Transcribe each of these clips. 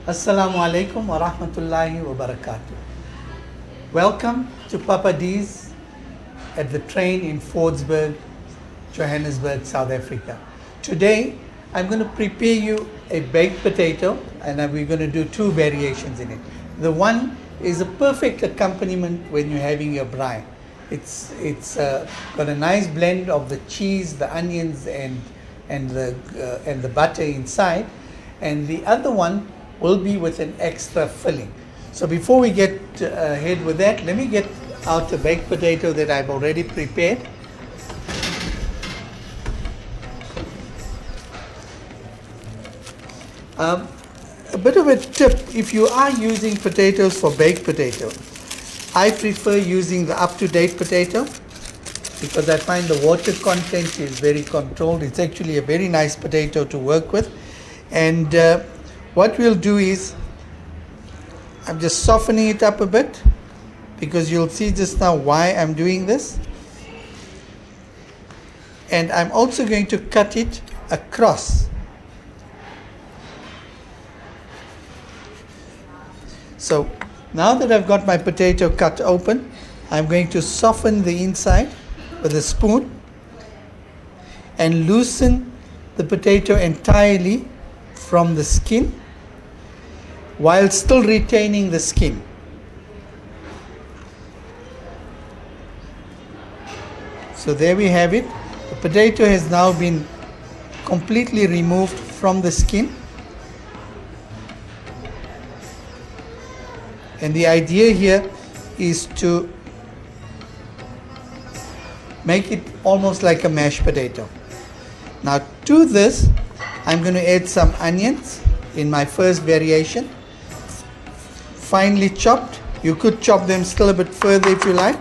Assalamu alaikum wa rahmatullahi wa barakatuh. Welcome to Papa D's at the train in Fordsburg, Johannesburg, South Africa. Today I'm going to prepare you a baked potato, and we're going to do two variations in it. The one is a perfect accompaniment when you're having your braai. It's got a nice blend of the cheese, the onions, and the butter inside, and the other one will be with an extra filling. So before we get ahead with that, let me get out the baked potato that I've already prepared. A bit of a tip: if you are using potatoes for baked potato, I prefer using the up-to-date potato because I find the water content is very controlled. It's actually a very nice potato to work with. And what we'll do is, I'm just softening it up a bit because you'll see just now why I'm doing this. And I'm also going to cut it across. So now that I've got my potato cut open, I'm going to soften the inside with a spoon and loosen the potato entirely from the skin while still retaining the skin. So there we have it. The potato has now been completely removed from the skin. And the idea here is to make it almost like a mashed potato. Now to this, I'm going to add some onions in my first variation, finely chopped. You could chop them still a bit further if you like.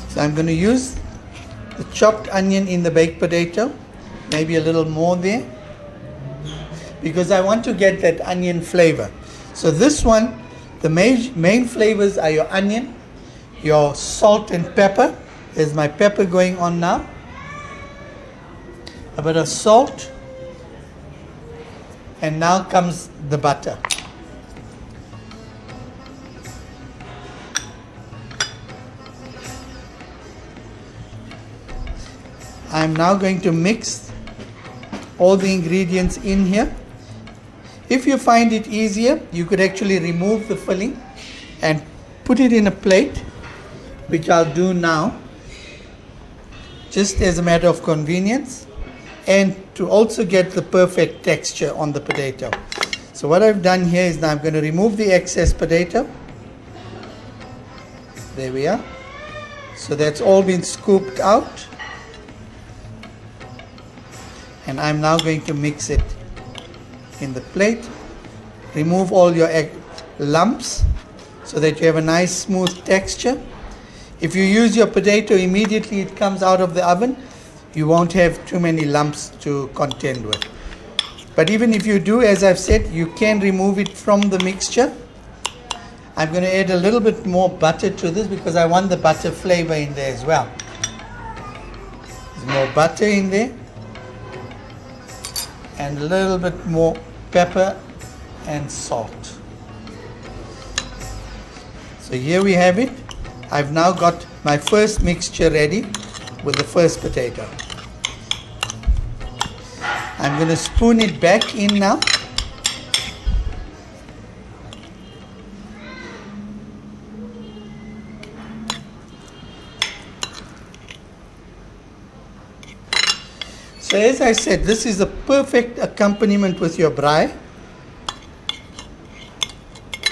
So I'm going to use the chopped onion in the baked potato, maybe a little more there, because I want to get that onion flavor. So this one, the main flavors are your onion, your salt and pepper. There's my pepper going on now. A bit of salt. And now comes the butter. I'm now going to mix all the ingredients in here. If you find it easier, you could actually remove the filling and put it in a plate, which I'll do now, just as a matter of convenience and to also get the perfect texture on the potato. So what I've done here is now I'm going to remove the excess potato. There we are. So that's all been scooped out. And I'm now going to mix it in the plate. Remove all your lumps so that you have a nice smooth texture. If you use your potato immediately it comes out of the oven, you won't have too many lumps to contend with. But even if you do, as I've said, you can remove it from the mixture. I'm going to add a little bit more butter to this because I want the butter flavor in there as well. There's more butter in there. And a little bit more pepper and salt. So here we have it. I've now got my first mixture ready with the first potato. I'm going to spoon it back in now. So as I said, this is a perfect accompaniment with your braai.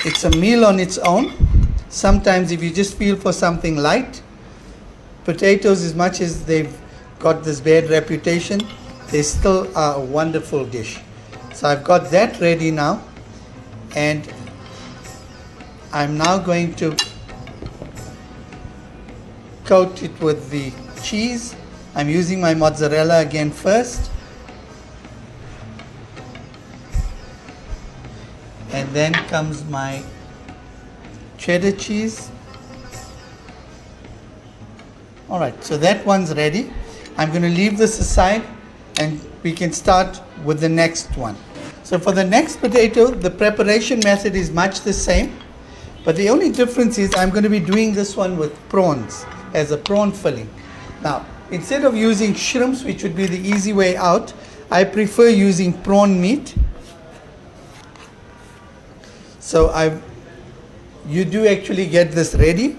It's a meal on its own. Sometimes if you just feel for something light, potatoes, as much as they've got this bad reputation, they still are a wonderful dish. So I've got that ready now, and I'm now going to coat it with the cheese. I'm using my mozzarella again first, and then comes my cheddar cheese, All right, so that one's ready. I'm going to leave this aside and we can start with the next one. So for the next potato, the preparation method is much the same, but the only difference is I'm going to be doing this one with prawns as a prawn filling. Now, instead of using shrimps, which would be the easy way out, I prefer using prawn meat. So you do actually get this ready.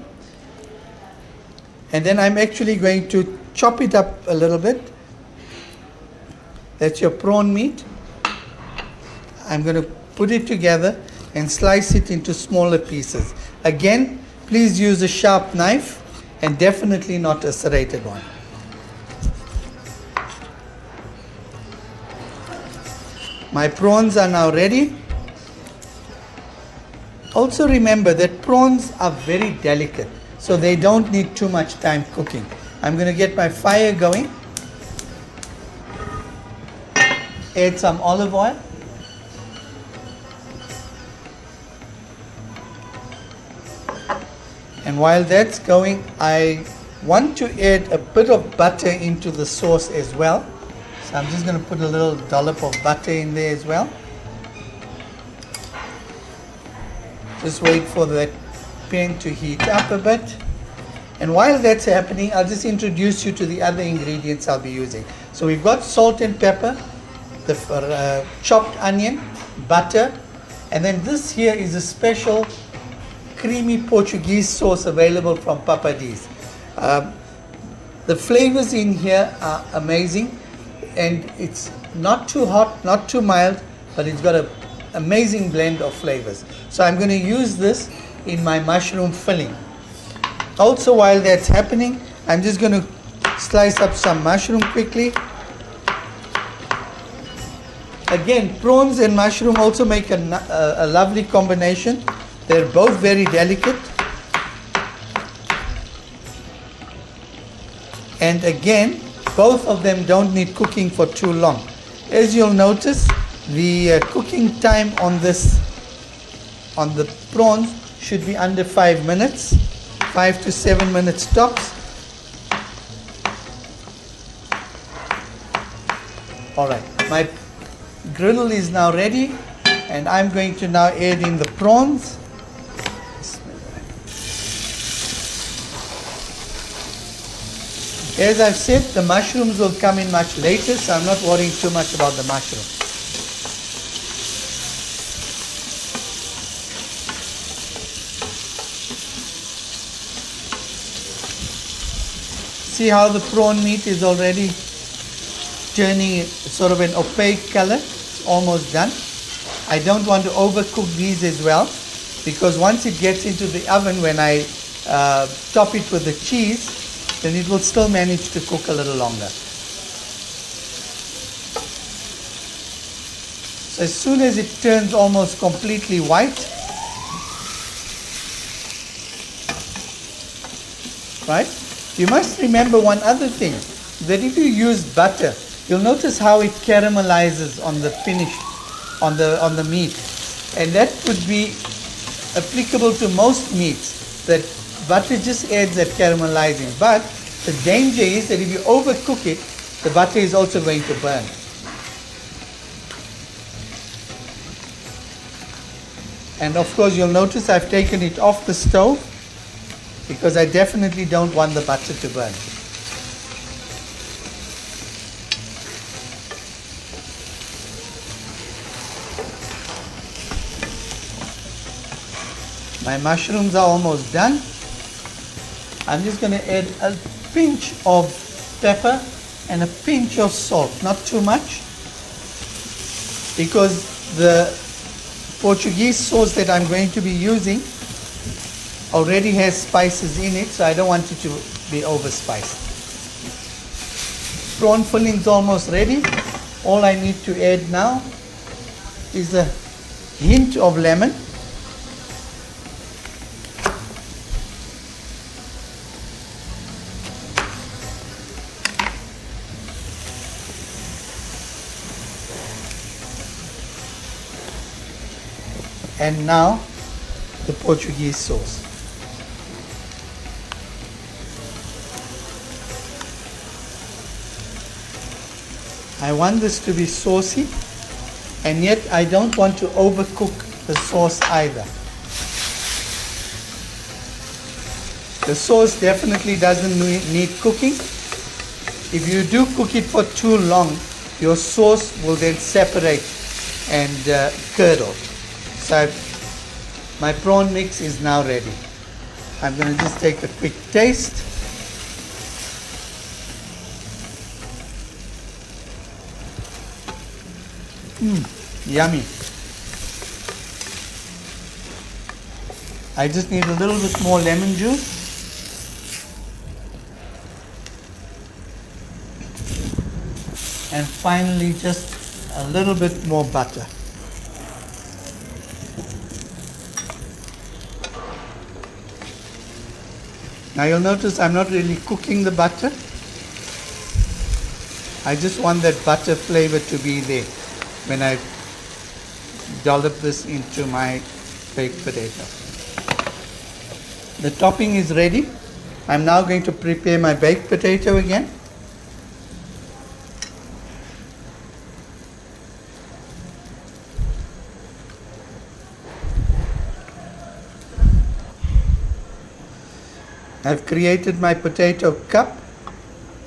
And then I'm actually going to chop it up a little bit. That's your prawn meat. I'm going to put it together and slice it into smaller pieces. Again, please use a sharp knife and definitely not a serrated one. My prawns are now ready. Also remember that prawns are very delicate, so they don't need too much time cooking. I'm going to get my fire going. Add some olive oil. And while that's going, I want to add a bit of butter into the sauce as well. So I'm just going to put a little dollop of butter in there as well. Just wait for that pan to heat up a bit. And while that's happening, I'll just introduce you to the other ingredients I'll be using. So we've got salt and pepper, the chopped onion, butter, and then this here is a special creamy Portuguese sauce available from Papa D's. The flavors in here are amazing, and it's not too hot, not too mild, but it's got an amazing blend of flavors. So I'm going to use this in my mushroom filling. Also, while that's happening, I'm just going to slice up some mushroom quickly. Again, prawns and mushroom also make a lovely combination. They're both very delicate. And again, both of them don't need cooking for too long. As you'll notice, the cooking time on the prawns should be under 5 minutes, 5 to 7 minutes tops. All right, my griddle is now ready, and I'm going to now add in the prawns. As I've said, the mushrooms will come in much later, so I'm not worrying too much about the mushrooms. See how the prawn meat is already turning sort of an opaque color? It's almost done. I don't want to overcook these as well, because once it gets into the oven, when I top it with the cheese, then it will still manage to cook a little longer. So as soon as it turns almost completely white, right? You must remember one other thing, that if you use butter, you'll notice how it caramelizes on the finish, on the meat. And that would be applicable to most meats, that butter just adds that caramelizing. But the danger is that if you overcook it, the butter is also going to burn. And of course, you'll notice I've taken it off the stove, because I definitely don't want the butter to burn. My mushrooms are almost done. I'm just going to add a pinch of pepper and a pinch of salt, not too much, because the Portuguese sauce that I'm going to be using already has spices in it, so I don't want it to be overspiced. Prawn filling's almost ready. All I need to add now is a hint of lemon. And now the Portuguese sauce. I want this to be saucy, and yet I don't want to overcook the sauce either. The sauce definitely doesn't need cooking. If you do cook it for too long, your sauce will then separate and curdle. So my prawn mix is now ready. I'm going to just take a quick taste. Yummy. I just need a little bit more lemon juice. And finally, just a little bit more butter. Now you'll notice I'm not really cooking the butter. I just want that butter flavor to be there when I dollop this into my baked potato. The topping is ready. I'm now going to prepare my baked potato again. I've created my potato cup.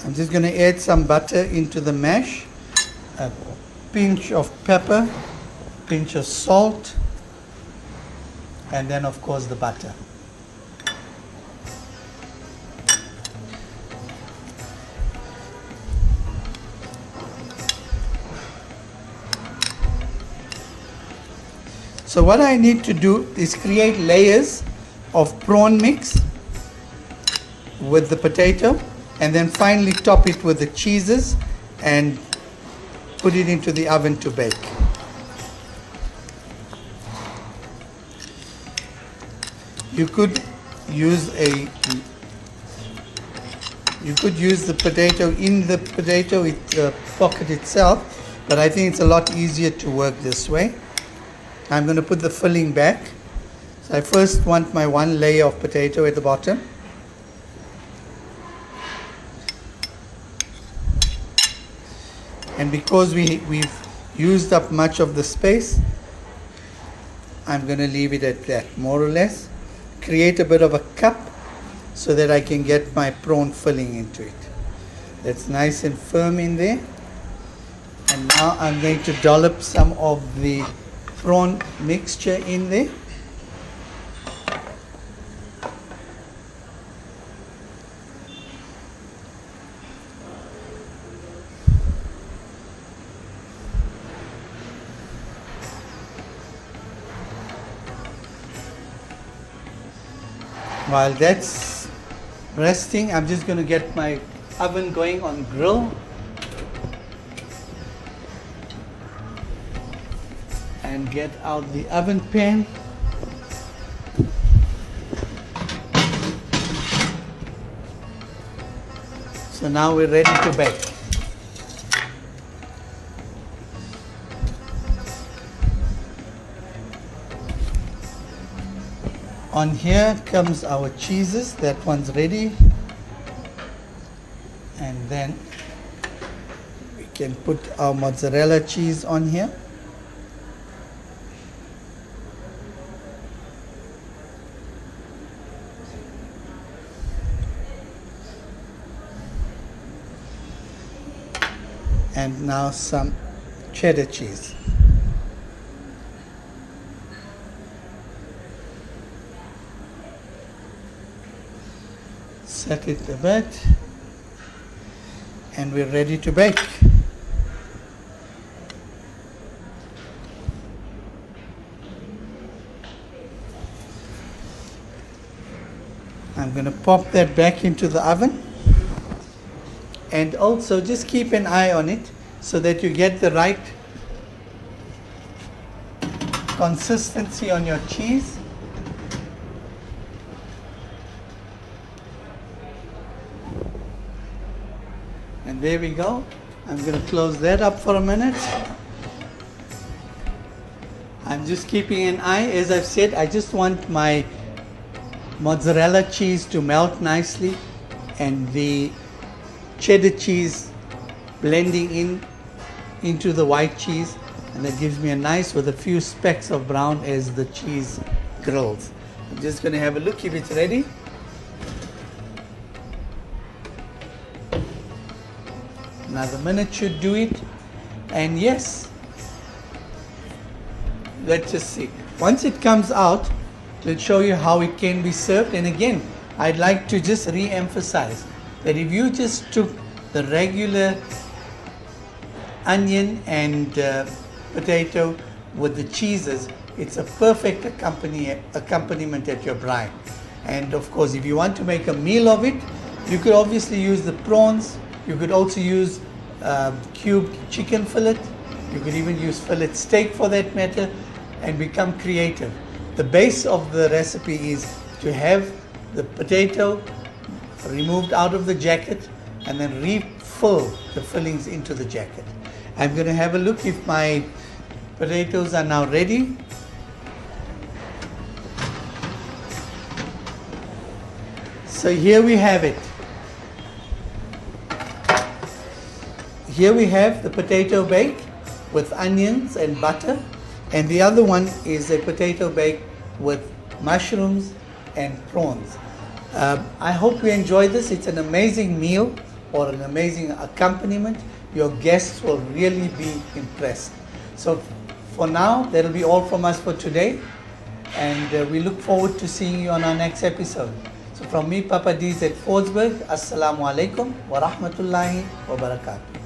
I'm just going to add some butter into the mash, a pinch of pepper, pinch of salt, and then of course the butter. So what I need to do is create layers of prawn mix with the potato, and then finally top it with the cheeses and put it into the oven to bake. You could use the potato in the potato pocket itself, but I think it's a lot easier to work this way. I'm going to put the filling back. So I first want my one layer of potato at the bottom. And because we've used up much of the space, I'm going to leave it at that, more or less. Create a bit of a cup so that I can get my prawn filling into it. That's nice and firm in there. And now I'm going to dollop some of the prawn mixture in there. While that's resting, I'm just going to get my oven going on grill. And get out the oven pan. So now we're ready to bake. On here comes our cheeses. That one's ready. And then we can put our mozzarella cheese on here. And now some cheddar cheese. Set it a bit, and we're ready to bake. I'm going to pop that back into the oven. And also just keep an eye on it so that you get the right consistency on your cheese. And there we go. I'm going to close that up for a minute. I'm just keeping an eye. As I've said, I just want my mozzarella cheese to melt nicely and the cheddar cheese blending in into the white cheese, and that gives me a nice, with a few specks of brown as the cheese grills. I'm just going to have a look if it's ready. Another minute should do it. And yes, let's just see. Once it comes out, we'll show you how it can be served. And again, I'd like to just re-emphasize that if you just took the regular onion and potato with the cheeses, it's a perfect accompaniment at your braai. And of course, if you want to make a meal of it, you could obviously use the prawns. You could also use cubed chicken fillet. You could even use fillet steak for that matter, and become creative. The base of the recipe is to have the potato removed out of the jacket and then refill the fillings into the jacket. I'm going to have a look if my potatoes are now ready. So here we have it. Here we have the potato bake with onions and butter, and the other one is a potato bake with mushrooms and prawns. I hope you enjoy this. It's an amazing meal or an amazing accompaniment. Your guests will really be impressed. So for now, that'll be all from us for today, and we look forward to seeing you on our next episode. So from me, Papa D's at Fordsburg, Assalamu alaikum wa rahmatullahi wa barakatuh.